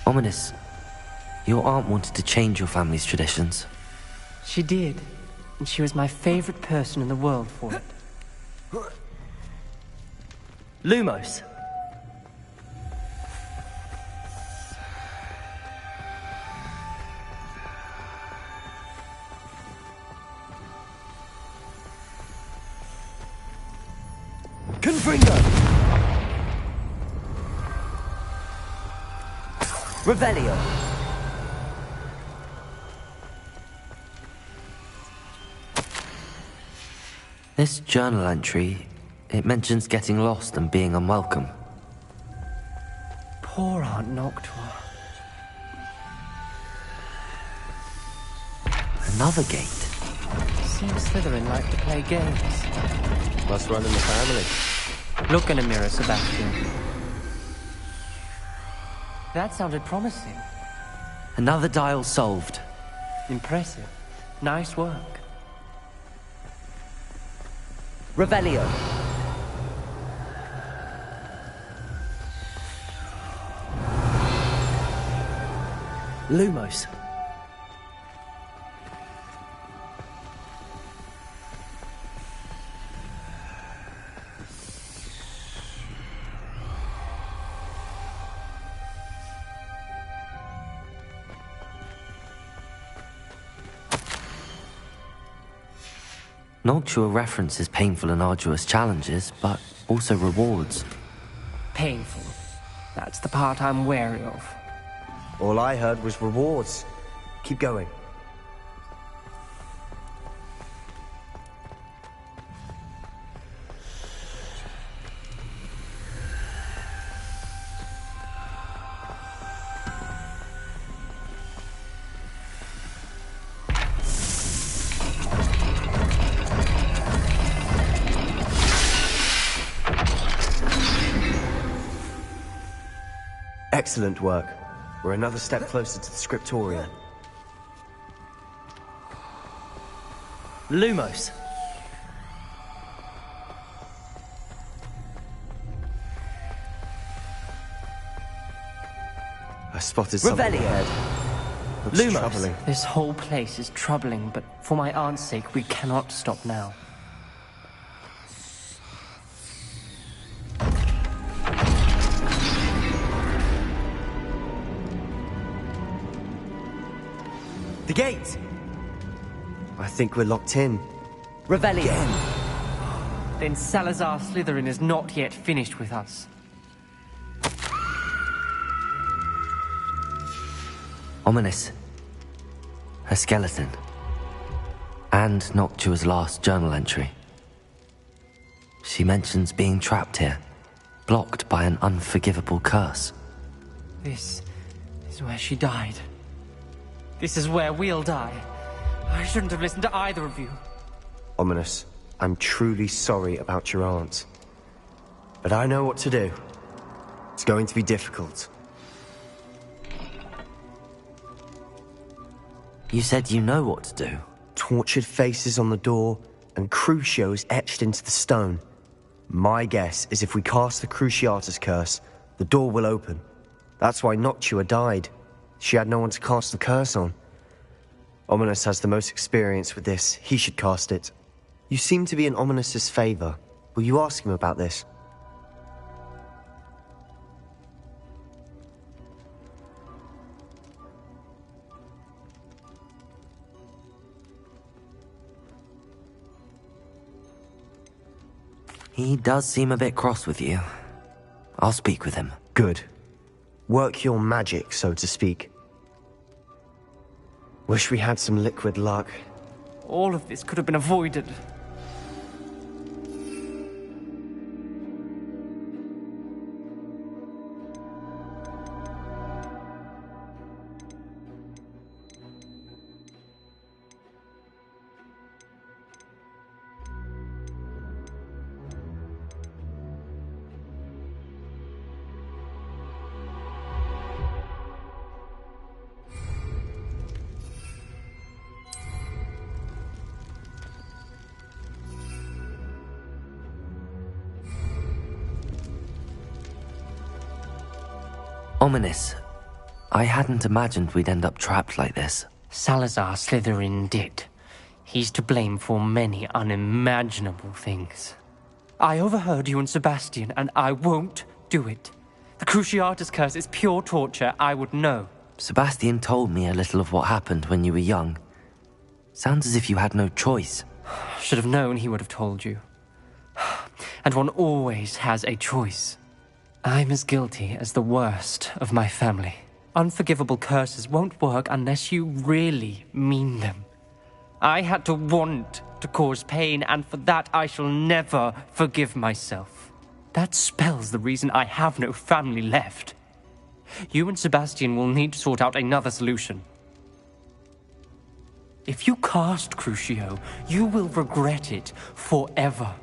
Ominous. Your aunt wanted to change your family's traditions. She did. And she was my favorite person in the world for it. Lumos. Confringo. Revelio. This journal entry, it mentions getting lost and being unwelcome. Poor Aunt Noctua. Another gate. Seems Slytherin like to play games. Must run in the family. Look in a mirror, Sebastian. That sounded promising. Another dial solved. Impressive. Nice work. Revelio. Lumos. Noctua references painful and arduous challenges, but also rewards. Painful. That's the part I'm wary of. All I heard was rewards. Keep going. Excellent work. We're another step closer to the scriptorium. Lumos. I spotted something ahead. Looks Lumos. troubling. This whole place is troubling, but for my aunt's sake, we cannot stop now. The gate! I think we're locked in. Revelio. Then Salazar Slytherin is not yet finished with us. Ominous. A skeleton. And Noctua's last journal entry. She mentions being trapped here, blocked by an unforgivable curse. This is where she died. This is where we'll die. I shouldn't have listened to either of you. Ominous, I'm truly sorry about your aunt. But I know what to do. It's going to be difficult. You said you know what to do. Tortured faces on the door, and Crucios etched into the stone. My guess is if we cast the Cruciatus curse, the door will open. That's why Noctua died. She had no one to cast the curse on. Ominous has the most experience with this. He should cast it. You seem to be in Ominous's favor. Will you ask him about this? He does seem a bit cross with you. I'll speak with him. Good. Work your magic, so to speak. Wish we had some liquid luck. All of this could have been avoided. Ominous. I hadn't imagined we'd end up trapped like this. Salazar Slytherin did. He's to blame for many unimaginable things. I overheard you and Sebastian, and I won't do it. The Cruciatus curse is pure torture, I would know. Sebastian told me a little of what happened when you were young. Sounds as if you had no choice. Should have known he would have told you. And one always has a choice. I'm as guilty as the worst of my family. Unforgivable curses won't work unless you really mean them. I had to want to cause pain, and for that I shall never forgive myself. That spells the reason I have no family left. You and Sebastian will need to sort out another solution. If you cast Crucio, you will regret it forever.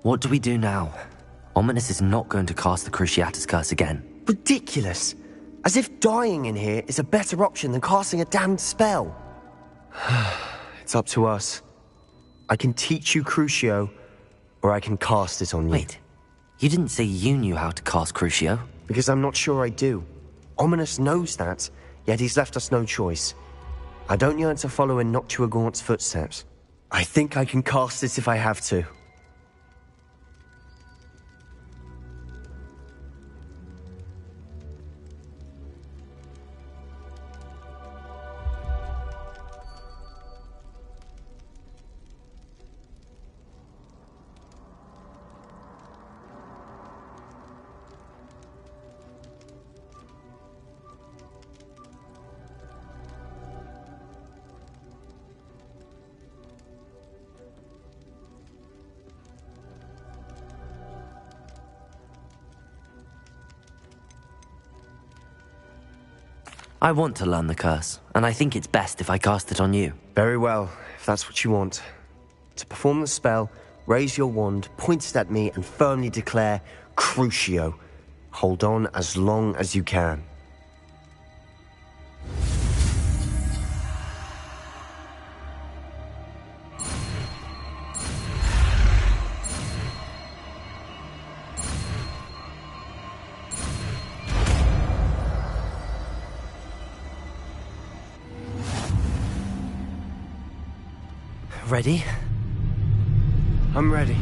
What do we do now? Ominous is not going to cast the Cruciatus curse again. Ridiculous! As if dying in here is a better option than casting a damned spell. It's up to us. I can teach you Crucio, or I can cast it on you. Wait, you didn't say you knew how to cast Crucio? Because I'm not sure I do. Ominous knows that, yet he's left us no choice. I don't yearn to follow in Noctua Gaunt's footsteps. I think I can cast it if I have to. I want to learn the curse, and I think it's best if I cast it on you. Very well, if that's what you want. To perform the spell, raise your wand, point it at me, and firmly declare, Crucio. Hold on as long as you can. Ready? I'm ready.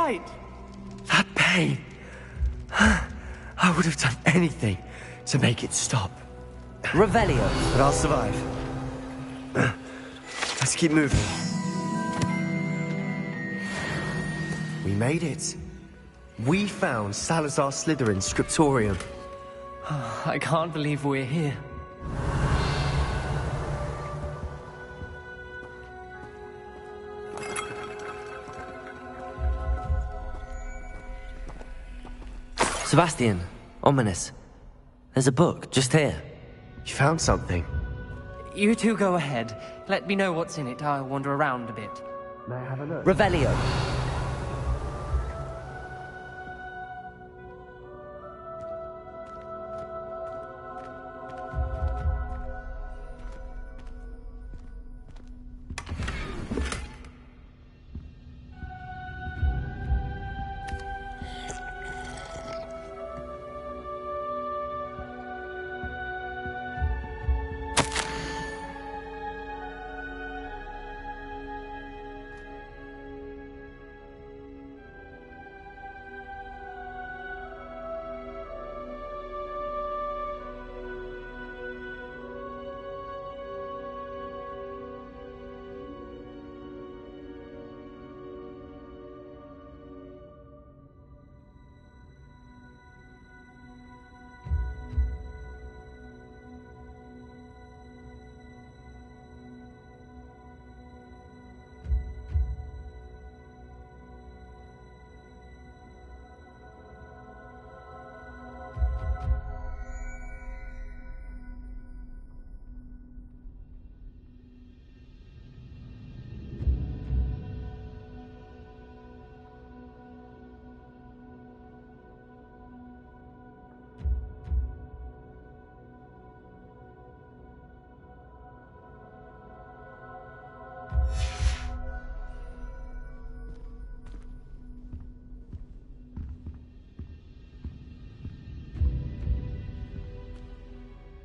right. That pain. I would have done anything to make it stop. Revelio. But I'll survive. Let's keep moving. We made it. We found Salazar Slytherin's scriptorium. I can't believe we're here. Sebastian, ominous. There's a book just here. You found something? You two go ahead. Let me know what's in it. I'll wander around a bit. May I have a look? Revelio.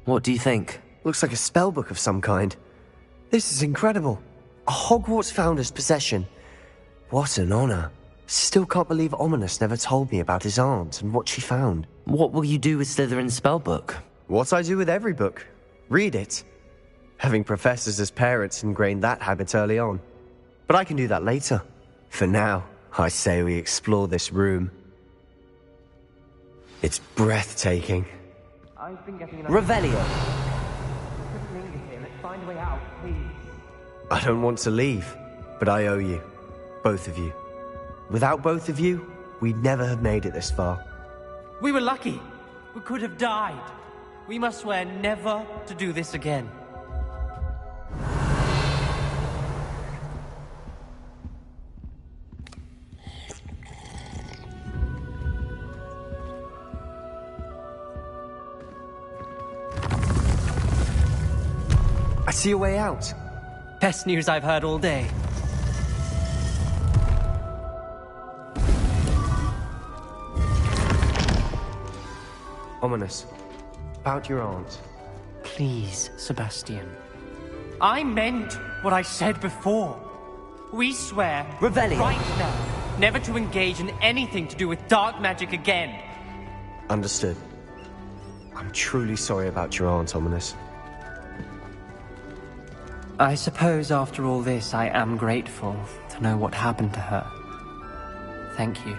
What do you think? Looks like a spellbook of some kind. This is incredible. A Hogwarts founder's possession. What an honor. Still can't believe Ominous never told me about his aunt and what she found. What will you do with Slytherin's spellbook? What I do with every book. Read it. Having professors as parents ingrained that habit early on. But I can do that later. For now, I say we explore this room. It's breathtaking. I've been getting Revelio. Let's find a way out, please. I don't want to leave, but I owe you. Both of you. Without both of you, we'd never have made it this far. We were lucky. We could have died. We must swear never to do this again. I see a way out. Best news I've heard all day. Ominous. About your aunt. Please, Sebastian. I meant what I said before. We swear Revelio. right now never to engage in anything to do with dark magic again. Understood. I'm truly sorry about your aunt, Ominous. I suppose after all this, I am grateful to know what happened to her. Thank you.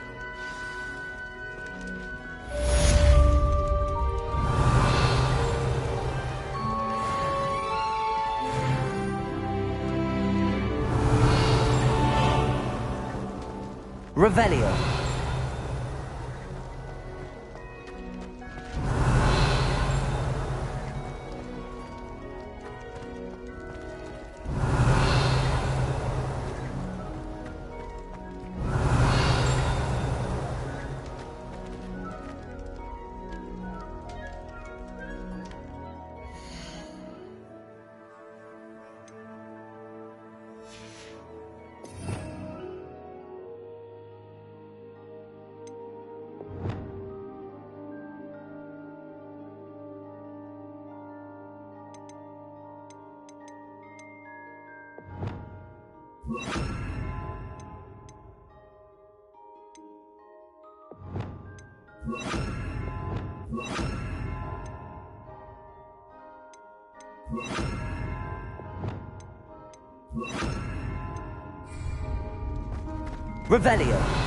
Revelio. Revelio.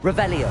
Revelio.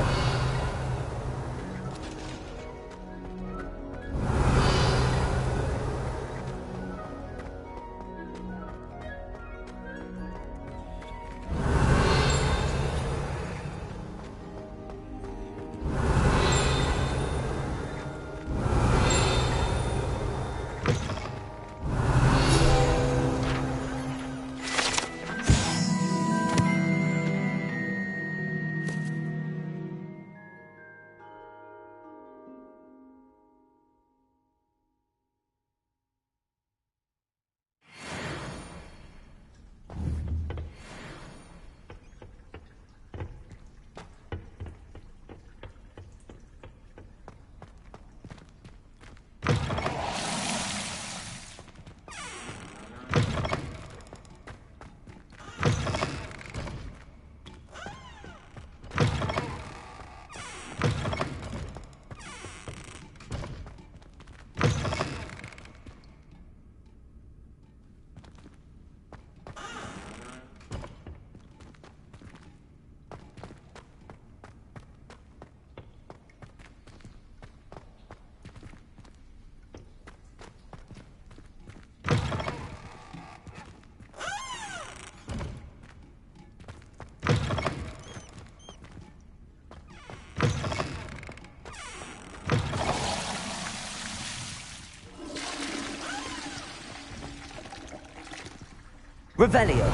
Revelio.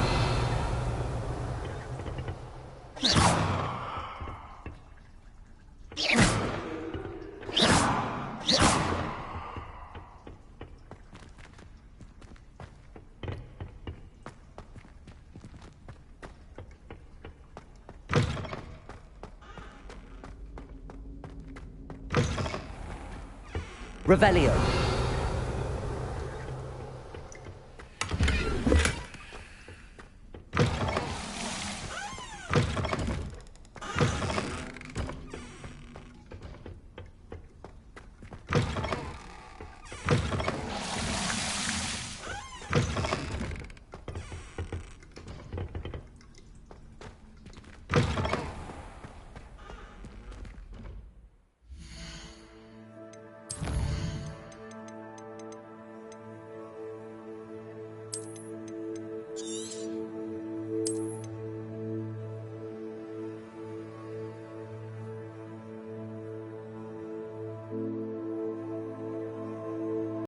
Revelio.